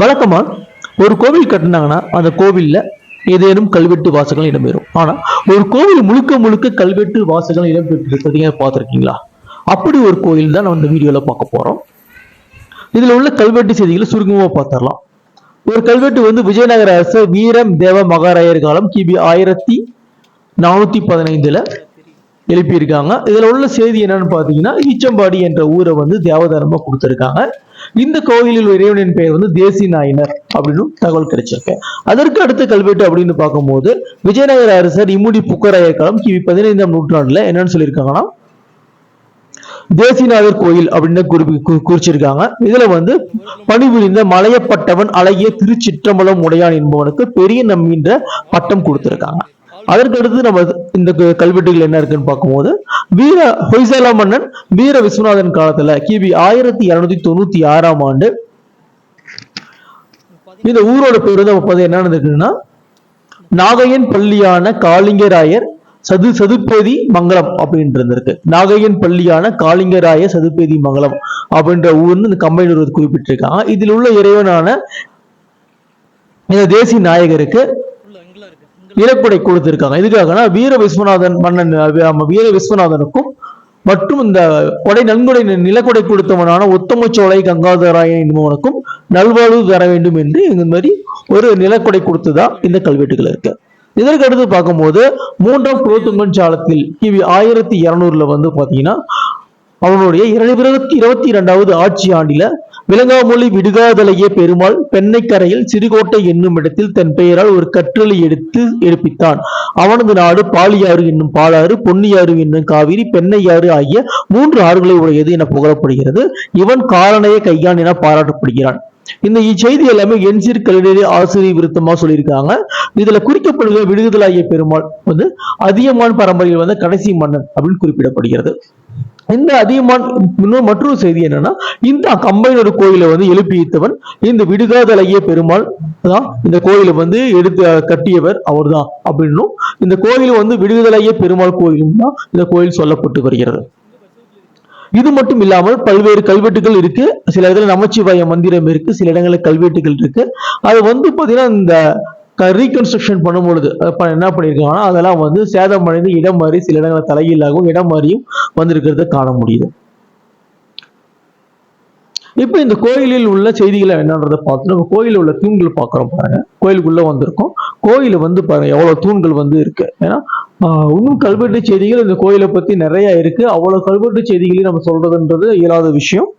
வழக்கமா ஒரு கோவில் கட்டினாங்கன்னா அந்த கோவில்ல ஏதேனும் கல்வெட்டு வாசகம் இடம்பெறும். ஆனா ஒரு கோவில் முழுக்க முழுக்க கல்வெட்டு வாசகம் இடம்பெற்று பார்த்திருக்கீங்களா? அப்படி ஒரு கோயில் தான் நம்ம இந்த வீடியோல பார்க்க போறோம். இதுல உள்ள கல்வெட்டு செய்திகளை சுருக்கமா பார்த்துடலாம். ஒரு கல்வெட்டு வந்து விஜயநகர அரசர் வீரம் தேவ மகாராயர் காலம் கிபி 1415 எழுப்பியிருக்காங்க. இதுல உள்ள செய்தி என்னன்னு பாத்தீங்கன்னா, ஈச்சம்பாடி என்ற ஊரை வந்து தேவதானமா கொடுத்திருக்காங்க. இந்த கோயிலில் இறைவனின் பெயர் வந்து தேசி நாயனர் அப்படின்னு தகவல் கிடைச்சிருக்கு. அதற்கு அடுத்த கல்வெட்டு அப்படின்னு பார்க்கும்போது விஜயநகர அரசர் இம்முடி புக்கராயர் காலம் கிபி 15ஆம் நூற்றாண்டுல என்னன்னு சொல்லியிருக்காங்கன்னா, தேசிநாதர் கோயில் அப்படின்னு குறிச்சிருக்காங்க. இதுல வந்து பணிபுரிந்த மலையப்பட்டவன் அழகிய திருச்சிற்றம்பலம் உடையான் என்பவனுக்கு பெரிய நம்பின்ற பட்டம் கொடுத்திருக்காங்க. அதற்கு அடுத்து நம்ம இந்த கல்வெட்டுகள் என்ன இருக்குன்னு பார்க்கும்போது, வீர ஹொய்சல மன்னன் வீர விஸ்வநாதன் காலத்துல கிபி 1296ஆம் ஆண்டு இந்த ஊரோட பேர் வந்து என்னன்னு இருக்குன்னா, நாகையன் பள்ளியான காளிங்கராயர் சதுப்பேதி மங்கலம் அப்படின்னு இருந்திருக்கு. நாகையன் பள்ளியான காளிங்கராய சதுப்பேதி மங்கலம் அப்படின்ற ஊர்னு இந்த கம்பைனூர் குறிப்பிட்டிருக்காங்க. இதில் உள்ள இறைவனான இந்த தேசி நாயகருக்கு நிலக்கொடை கொடுத்திருக்காங்க. எதுக்காகனா வீர விஸ்வநாதன் மன்னன் வீர விஸ்வநாதனுக்கும் மற்றும் இந்த நன்கொடை நிலக்கொடை கொடுத்தவனான உத்தமச்சோலை கங்காதராயன் என்பவனுக்கும் நல்வாழ்வு தர வேண்டும் என்று இந்த மாதிரி ஒரு நிலக்கொடை கொடுத்ததா இந்த கல்வெட்டுகள் இருக்கு. இதற்கு அடுத்து பார்க்கும்போது 3ஆம் குலோத்துங்கன் சாலத்தில் கிபி 1200 வந்து பாத்தீங்கன்னா, அவனுடைய 22வது ஆட்சி ஆண்டில விலங்காமொழி விடுகாதலைய பெருமாள் பெண்ணைக்கரையில் சிறுகோட்டை என்னும் இடத்தில் தன் பெயரால் ஒரு கற்றலை எடுப்பித்தான். அவனது நாடு பாலியாறு என்னும் பாலாறு, பொன்னியாறு என்னும் காவிரி, பெண்ணையாறு ஆகிய 3 ஆறுகளை உடையது என புகழப்படுகிறது. இவன் காரணைய கையான் என பாராட்டப்படுகிறான். இந்த செய்தி எல்லாமே என்சீர் கல்வெட்டு ஆசிரியர் விருத்தமா சொல்லியிருக்காங்க. இதுல குறிக்கப்படுகிற விடுதலாகிய பெருமாள் வந்து அதியமான் பரம்பரையில் வந்த கடைசி மன்னன் அப்படின்னு குறிப்பிடப்படுகிறது. இந்த அதியமான் மற்றொரு செய்தி என்னன்னா, இந்த கம்பைனோட கோயிலை வந்து எழுப்பித்தவன் இந்த விடுகாதலைய பெருமாள் தான். இந்த கோயிலை வந்து எடுத்து கட்டியவர் அவர் தான் அப்படின்னும், இந்த கோயில் வந்து விடுதலைய பெருமாள் கோயிலும் தான் இந்த கோயில் சொல்லப்பட்டு வருகிறது. இது மட்டும் இல்லாமல் பல்வேறு கல்வெட்டுகள் இருக்கு. சில இடத்துல நமச்சிவாய மந்திரம் இருக்கு, சில இடங்களில் கல்வெட்டுகள் இருக்கு. அது வந்து பாத்தீங்கன்னா இந்த ரீகன்ஸ்ட்ரக்ஷன் பண்ணும்பொழுது என்ன பண்ணிருக்காங்கன்னா, அதெல்லாம் வந்து சேதமடைந்து இடம் மாறி சில இடங்கள் தலைகீழாகவும் இடம் மாறியும் வந்திருக்கிறத காண முடியுது. இப்ப இந்த கோயிலில் உள்ள செய்திகளை என்னன்றதை பார்த்து நம்ம கோயிலில் உள்ள தூண்கள் பார்க்கிறோம் பாருங்க. கோயிலுக்குள்ள வந்திருக்கோம். கோயில வந்து பாருங்க எவ்வளவு தூண்கள் வந்து இருக்கு. ஏன்னா இன்னும் கல்வெட்டு செய்திகள் இந்த கோயிலை பத்தி நிறைய இருக்கு. அவ்வளவு கல்வெட்டு செய்திகளையும் நம்ம சொல்றதுன்றது இயலாத விஷயம்.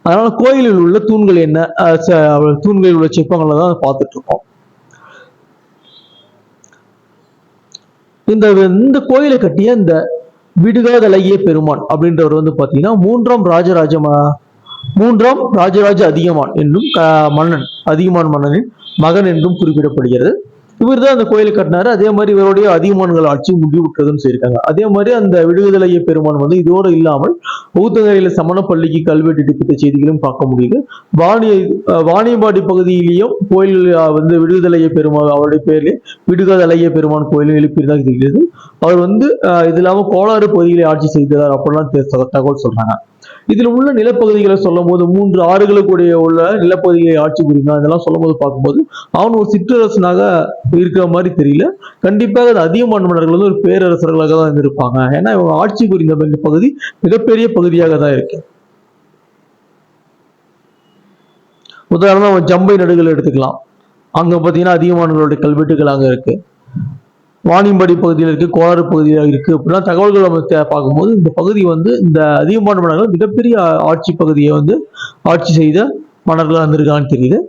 அதனால கோயிலில் உள்ள தூண்கள் என்ன, தூண்களில் உள்ள சிற்பங்களை தான் பார்த்துட்டு இருக்கோம். இந்த கோயிலை கட்டிய இந்த விடுகாதலைய பெருமான் அப்படின்றவர் வந்து பாத்தீங்கன்னா 3ஆம் ராஜராஜ அதியமான் என்னும் மன்னன், அதியமான் மன்னனின் மகன் என்றும் குறிப்பிடப்படுகிறது. இவர் தான் அந்த கோயிலை கட்டினாரு. அதே மாதிரி இவருடைய அதியமான்கள் ஆட்சி முடிவுற்றதுன்னு சொல்லியிருக்காங்க. அதே மாதிரி அந்த விடுதலைய பெருமான் வந்து இதோடு இல்லாமல் ஊத்தங்கரையில சமணப்பள்ளிக்கு கல்வெட்டு எடுப்பித்த செய்திகளும் பார்க்க முடியுது. வாணியம்பாடி பகுதியிலேயும் கோயில் வந்து விடுதலைய பெருமாள் அவருடைய பேர்ல விடுதலைய பெருமான் கோயிலும் எழுப்பியதாக தெரிகிறது. அவர் வந்து இது இல்லாம கோளாறு பகுதிகளை ஆட்சி செய்தார் அப்படிலாம் தகவல் சொல்றாங்க. இதுல உள்ள நிலப்பகுதிகளை சொல்லும் போது 3 ஆறுகளுக்கு உள்ள நிலப்பகுதிகளை ஆட்சி புரிந்தான் இதெல்லாம் சொல்லும் போது பார்க்கும்போது அவன் ஒரு சிற்றரசனாக இருக்கிற மாதிரி தெரியல. கண்டிப்பாக அதியமான் மன்னர்கள் வந்து ஒரு பேரரசர்களாக தான் இருந்திருப்பாங்க. ஏன்னா இவங்க ஆட்சி புரிந்த பகுதி மிகப்பெரிய பகுதியாக தான் இருக்கு. உதாரணம் ஜம்பை நடுகள் எடுத்துக்கலாம். அங்க பாத்தீங்கன்னா அதியமான்களுடைய கல்வெட்டுகள் அங்க இருக்கு. வாணியம்பாடி பகுதியில் இருக்கு, கோளாறு பகுதியில் இருக்கு அப்படின்னா தகவல்கள் நம்ம பார்க்கும்போது இந்த பகுதி வந்து இந்த அதிகமான மன்னர்கள் மிகப்பெரிய ஆட்சி பகுதியை வந்து ஆட்சி செய்த மன்னர்களாக இருந்திருக்கான்னு தெரியுது.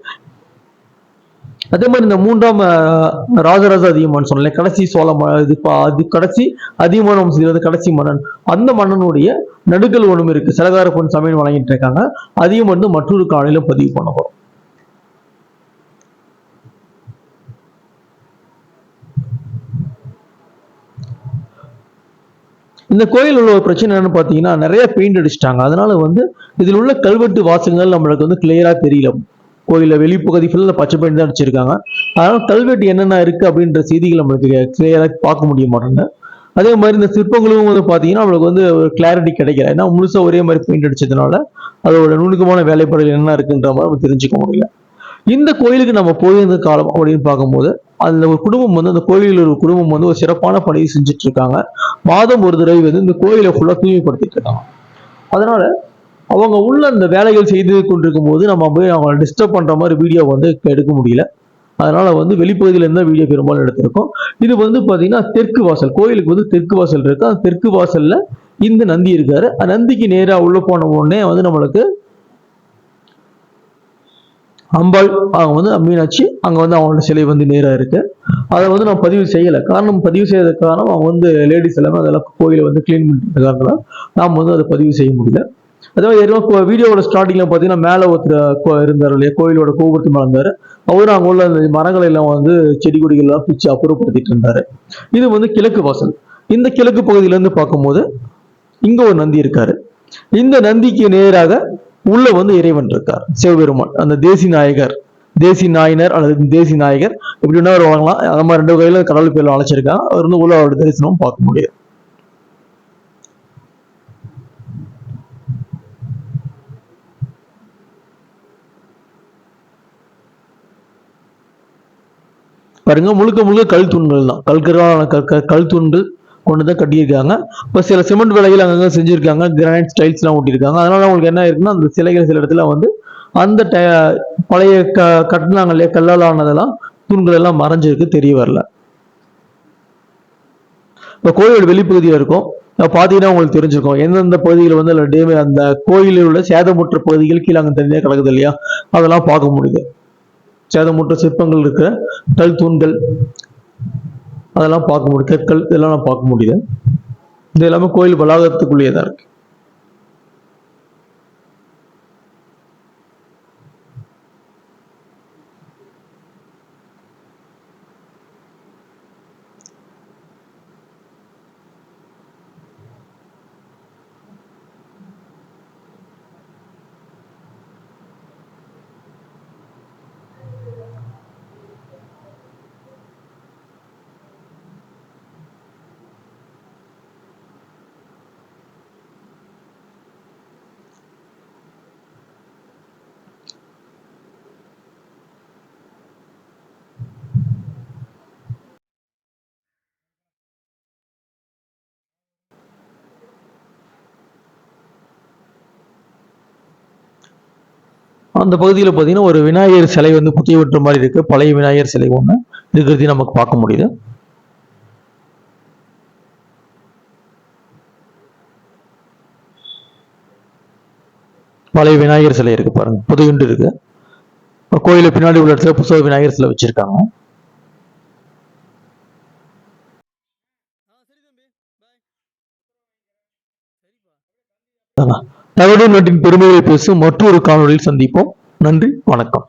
அதே மாதிரி இந்த 3ஆம் ராஜராஜ அதியமான் சொன்னேன், கடைசி கடைசி அதியமான வம்சத்தில் கடைசி மன்னன். அந்த மன்னனுடைய நடுக்கல் ஒண்ணும் இருக்கு. சிலகார பொன் சமயம் வழங்கிட்டு இருக்காங்க. அதையும் வந்து மற்றொரு காலையில பதிவு பண்ண போறோம். இந்த கோயில் உள்ள ஒரு பிரச்சனை என்னன்னு பாத்தீங்கன்னா, நிறைய பெயிண்ட் அடிச்சிட்டாங்க. அதனால வந்து இதில் உள்ள கல்வெட்டு வாசகங்கள் நம்மளுக்கு வந்து கிளியரா தெரியல. கோயில வெளிப்பகுதி ஃபுல்லா பச்சை பெயிண்ட் தான் அடிச்சிருக்காங்க. அதனால கல்வெட்டு என்னென்ன இருக்கு அப்படின்ற செய்திகள் நம்மளுக்கு கிளியரா பார்க்க முடிய மாட்டேங்குது. அதே மாதிரி இந்த சிற்பங்களும் வந்து பாத்தீங்கன்னா நம்மளுக்கு வந்து ஒரு கிளாரிட்டி கிடைக்கல. ஏன்னா முழுசா ஒரே மாதிரி பெயிண்ட் அடிச்சதுனால அதோட நுணுக்கமான வேலைப்பாடுகள் என்ன இருக்குன்ற மாதிரி நம்ம தெரிஞ்சுக்க முடியல. இந்த கோயிலுக்கு நம்ம போயிருந்த காலம் அப்படின்னு பார்க்கும்போது அதுல ஒரு குடும்பம் வந்து அந்த கோயிலில் ஒரு குடும்பம் வந்து ஒரு சிறப்பான பணியை செஞ்சுட்டு இருக்காங்க. மாதம் ஒரு தடவை வந்து இந்த கோயிலை ஃபுல்லா தூய்மைப்படுத்திட்டு இருக்காங்க. அதனால அவங்க உள்ள அந்த வேலைகள் செய்து கொண்டிருக்கும் போது நம்ம போய் அவங்களை டிஸ்டர்ப் பண்ற மாதிரி வீடியோ வந்து எடுக்க முடியல. அதனால வந்து வெளிப்பகுதியில இருந்தா வீடியோ பெரும்பாலும் எடுத்திருக்கோம். இது வந்து பாத்தீங்கன்னா தெற்கு வாசல், கோயிலுக்கு வந்து தெற்கு வாசல் இருக்கு. அந்த தெற்கு வாசல்ல இந்த நந்தி இருக்காரு. நந்திக்கு நேரா உள்ள போன உடனே வந்து நம்மளுக்கு அம்பாள் அவங்க வந்து மீனாட்சி அங்க வந்து அவங்களோட சிலை வந்து நேரா இருக்கு. அதை வந்து நான் பதிவு செய்யல. காரணம் பதிவு செய்யறதுக்கு காரணம் அவங்க வந்து லேடிஸ் எல்லாமே அதெல்லாம் கோயிலை வந்து கிளீன் பண்ணிட்டு நாம் வந்து அதை பதிவு செய்ய முடியல. அதாவது வீடியோவோட ஸ்டார்டிங்ல பாத்தீங்கன்னா மேல ஒருத்தர் இருந்தார் இல்லையா, கோயிலோட கோபுரத்து மேல இருந்தாரு. அவரும் அங்க உள்ள அந்த மரங்களை எல்லாம் வந்து செடி கொடிகள் எல்லாம் பிச்சு அப்புறப்படுத்திட்டு இருந்தாரு. இது வந்து கிழக்கு வாசல். இந்த கிழக்கு பகுதியில இருந்து பார்க்கும்போது இங்க ஒரு நந்தி இருக்காரு. இந்த நந்திக்கு நேராக உள்ள வந்து இறைவன் இருக்கார், சிவபெருமான். அந்த தேசி நாயகர், தேசி நாயனர் அல்லது தேசி நாயகர் இப்படி என்ன வாங்கலாம். அந்த மாதிரி 2 கையில கடவுள் பேர்ல அழைச்சிருக்காங்க. அவர் வந்து உள்ள அவரோட தரிசனம் பார்க்க முடியாது. பாருங்க, முழுக்க முழுக்க கல் தூண்கள் தான். கல் தூண்கள் கொண்டுதான் கட்டியிருக்காங்க. இப்ப சில சிமெண்ட் வேலைகள் அங்கங்க செஞ்சிருக்காங்க, கிரானைட் ஸ்டைல்ஸ் எல்லாம் ஒட்டியிருக்காங்க. அதனால உங்களுக்கு என்ன இருக்குன்னா அந்த சிலைகள் சில இடத்துல வந்து அந்த பழைய கட்டினாங்க இல்லையா, கல்லால் ஆனதெல்லாம் தூண்கள் எல்லாம் மறைஞ்சிருக்கு, தெரிய வரல. இப்ப கோயிலோட வெளிப்பகுதியா இருக்கும். பாத்தீங்கன்னா உங்களுக்கு தெரிஞ்சிருக்கும் எந்தெந்த பகுதியில் வந்து அந்த கோயிலில் உள்ள சேதமுற்ற பகுதிகள் கீழே அங்க தனியாக கிடக்குது இல்லையா, அதெல்லாம் பார்க்க முடியுது. சேதமுற்ற சிற்பங்கள் இருக்கிற கல் தூண்கள் அதெல்லாம் பார்க்க முடியும். கற்கள் இதெல்லாம் நான் பார்க்க முடியுது. இது எல்லாமே கோயில் வளாகத்துக்குள்ளேயே தான் இருக்கு. அந்த பகுதியில் பார்த்தீங்கன்னா ஒரு விநாயகர் சிலை வந்து குத்தி விட்டுற மாதிரி இருக்கு. பழைய விநாயகர் சிலை ஒன்று இருக்கிறதையும் நமக்கு பார்க்க முடியுது. பழைய விநாயகர் சிலை இருக்கு பாருங்க, புதையுண்டு இருக்கு. கோயில பின்னாடி உள்ள இடத்துல புதுசா விநாயகர் சிலை வச்சிருக்காங்க. தகடு நாட்டின் பெருமைகளை பேசும் மற்றொரு காணொலியில் சந்திப்போம். நன்றி, வணக்கம்.